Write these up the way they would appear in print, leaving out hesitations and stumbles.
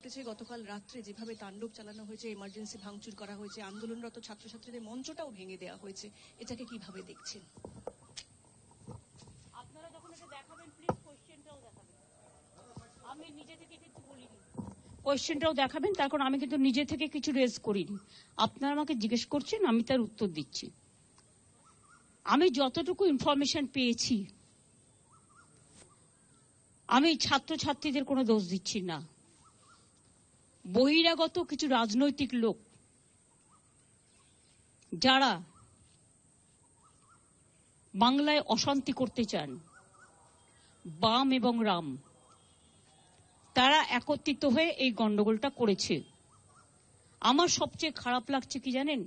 গতকাল রাত্রে যেভাবে তাণ্ডব চালানো হয়েছে, এমার্জেন্সি ভাঙচুর করা হয়েছে, আন্দোলনরত ছাত্রছাত্রীদের মঞ্চটাও ভেঙে দেওয়া হয়েছে, এটাকে কিভাবে দেখছেন? আপনারা যখন এটা দেখাবেন প্লিজ কোয়েশ্চেনটাও দেখাবেন। আমি নিজে থেকে কিছু বলিনি, কোয়েশ্চেনটাও দেখাবেন। তার কারণ আমি কিন্তু নিজে থেকে কিছু রেজ করিনি। আপনারা আমাকে জিজ্ঞেস করছেন, আমি তার উত্তর দিচ্ছি। আমি যতটুকু ইনফরমেশন পেয়েছি, আমি ছাত্রছাত্রীদের কোনো দোষ দিচ্ছি না। বহিরাগত কিছু রাজনৈতিক লোক যারা বাংলায় অশান্তি করতে চান, বাম এবং রাম, তারা একত্রিত হয়ে এই গন্ডগোলটা করেছে। আমার সবচেয়ে খারাপ লাগছে কি জানেন,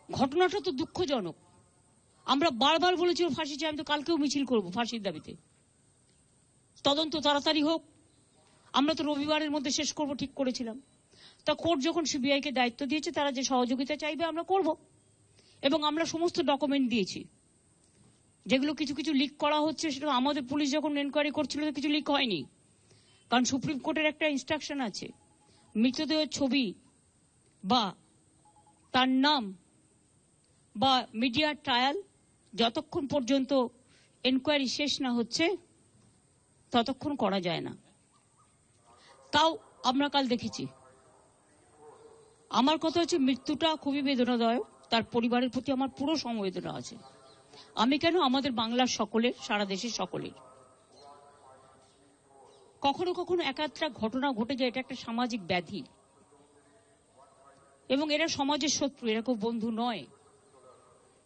ঘটনাটা তো দুঃখজনক। আমরা বারবার বলেছি ফাঁসি চাই, আমি তো কালকেও মিছিল করব ফাঁসির দাবিতে। তদন্ত তাড়াতাড়ি হোক, আমরা তো রবিবারের মধ্যে শেষ করব ঠিক করেছিলাম। তা কোর্ট যখন সিবিআইকে দায়িত্ব দিয়েছে, তারা যে সহযোগিতা চাইবে আমরা করব, এবং আমরা সমস্ত ডকুমেন্ট দিয়েছি। যেগুলো কিছু কিছু লিক করা হচ্ছে, সেটা আমাদের পুলিশ যখন এনকোয়ারি করছিল কিছু লিক হয়নি, কারণ সুপ্রিম কোর্টের একটা ইনস্ট্রাকশন আছে, মৃতদেহের ছবি বা তার নাম বা মিডিয়া ট্রায়াল যতক্ষণ পর্যন্ত এনকোয়ারি শেষ না হচ্ছে ততক্ষণ করা যায় না। তাও আমরা কাল দেখেছি। আমার কথা হচ্ছে, মৃত্যুটা খুবই বেদনাদায়ক, তার পরিবারের প্রতি আমার পুরো সমবেদনা আছে। আমি কেন, আমাদের বাংলার সকলের, সারা দেশের সকলের। কখনো কখনো একাত্রা ঘটনা ঘটে যায়, এটা একটা সামাজিক ব্যাধি, এবং এরা সমাজের শত্রু, এরা কেউ বন্ধু নয়।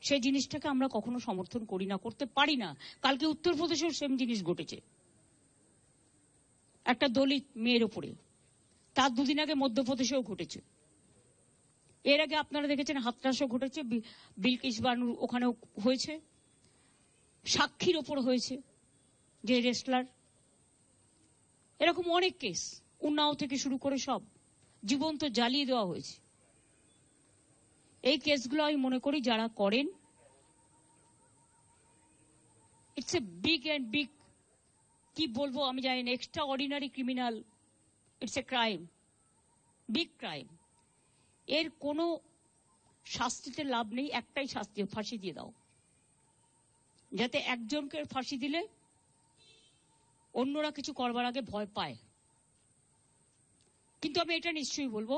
সেই জিনিসটাকে আমরা কখনো সমর্থন করি না, করতে পারি না। কালকে উত্তরপ্রদেশেও সেম জিনিস ঘটেছে, একটা দলিত মেয়ের উপরে। তার দুদিন আগে মধ্যপ্রদেশেও ঘটেছে। এর আগে আপনারা দেখেছেন হাতরাসও ঘটেছে, বিলকিস বানুর ওখানেও হয়েছে, সাক্ষীর ওপর হয়েছে, যে রেসলার। এরকম অনেক কেস, উন্নাও থেকে শুরু করে সব জীবন্ত জ্বালিয়ে দেওয়া হয়েছে। এই কেসগুলো আমি মনে করি যারা করেন, it's a big and big, কি বলবো আমি জানি না, extra ordinary criminal, it's a crime, big crime. এর কোনো শাস্তিতে লাভ নেই, একটাই শাস্তি, ফাঁসি দিয়ে দাও। যাতে একজনকে ফাঁসি দিলে অন্যরা কিছু করবার আগে ভয় পায়। কিন্তু আমি এটা নিশ্চয়ই বলবো,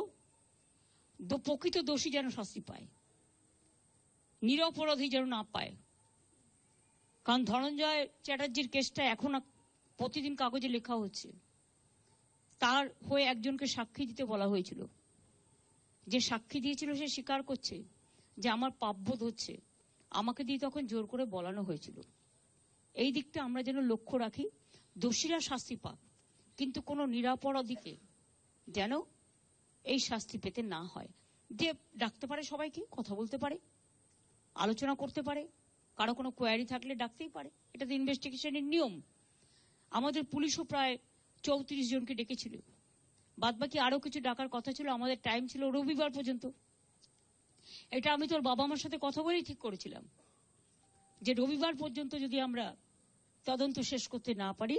প্রকৃত দোষী যেন শাস্তি পায়, নিরপরাধী যেন না পায়। কারণ ধনঞ্জয় চ্যাটার্জির কেসটা এখন প্রতিদিন কাগজে লেখা হচ্ছে। তার হয়ে একজনকে সাক্ষী দিতে বলা হয়েছিল, যে সাক্ষী দিয়েছিল সে স্বীকার করছে যে আমার পাপবোধ হচ্ছে, আমাকে দিয়ে তখন জোর করে বলানো হয়েছিল। এই দিকটা আমরা যেন লক্ষ্য রাখি, দোষীরা শাস্তি পাক, কিন্তু কোনো নিরপরাধীকে যেন এই শাস্তি পেতে না হয়। যে ডাকতে পারে, সবাইকে কথা বলতে পারে, আলোচনা করতে পারে, কারো কোনো কোয়ারি থাকলে ডাকতেই পারে, এটা তো ইনভেস্টিগেশনের নিয়ম। আমাদের পুলিশও প্রায় 34 জনকে ডেকেছিল, বাদবাকি আরো কিছু ডাকার কথা ছিল। আমাদের টাইম ছিল রবিবার পর্যন্ত। এটা আমি তোর বাবা মার সাথে কথা বলেই ঠিক করেছিলাম, যে রবিবার পর্যন্ত যদি আমরা তদন্ত শেষ করতে না পারি,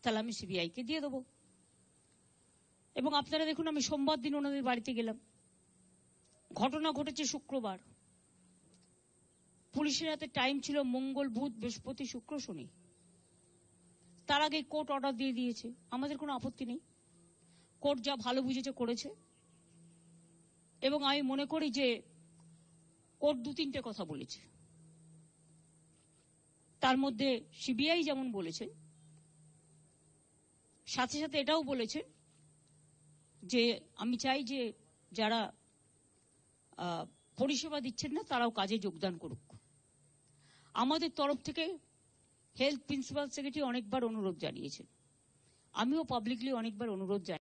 তাহলে আমি সিবিআইকে দিয়ে দেবো। এবং আপনারা দেখুন, আমি সোমবার দিন ওনাদের বাড়িতে গেলাম। ঘটনা ঘটেছে শুক্রবার, পুলিশের হাতে টাইম ছিল মঙ্গল, বুধ, বৃহস্পতি, শুক্র, শনি। তার আগে কোর্ট অর্ডার দিয়ে দিয়েছে, আমাদের কোনো আপত্তি নেই। কোর্ট যা ভালো বুঝেছে করেছে, এবং আমি মনে করি যে কোর্ট 2-3টে কথা বলেছে। তার মধ্যে সিবিআই যেমন বলেছে, সাথে সাথে এটাও বলেছে যে আমি চাই যে যারা পরিষেবা দিচ্ছেন না তারাও কাজে যোগদান করুক। আমাদের তরফ থেকে হেলথ প্রিন্সিপাল সেক্রেটারি অনেকবার অনুরোধ জানিয়েছেন, আমিও পাবলিকলি অনেকবার অনুরোধ জানিয়েছি।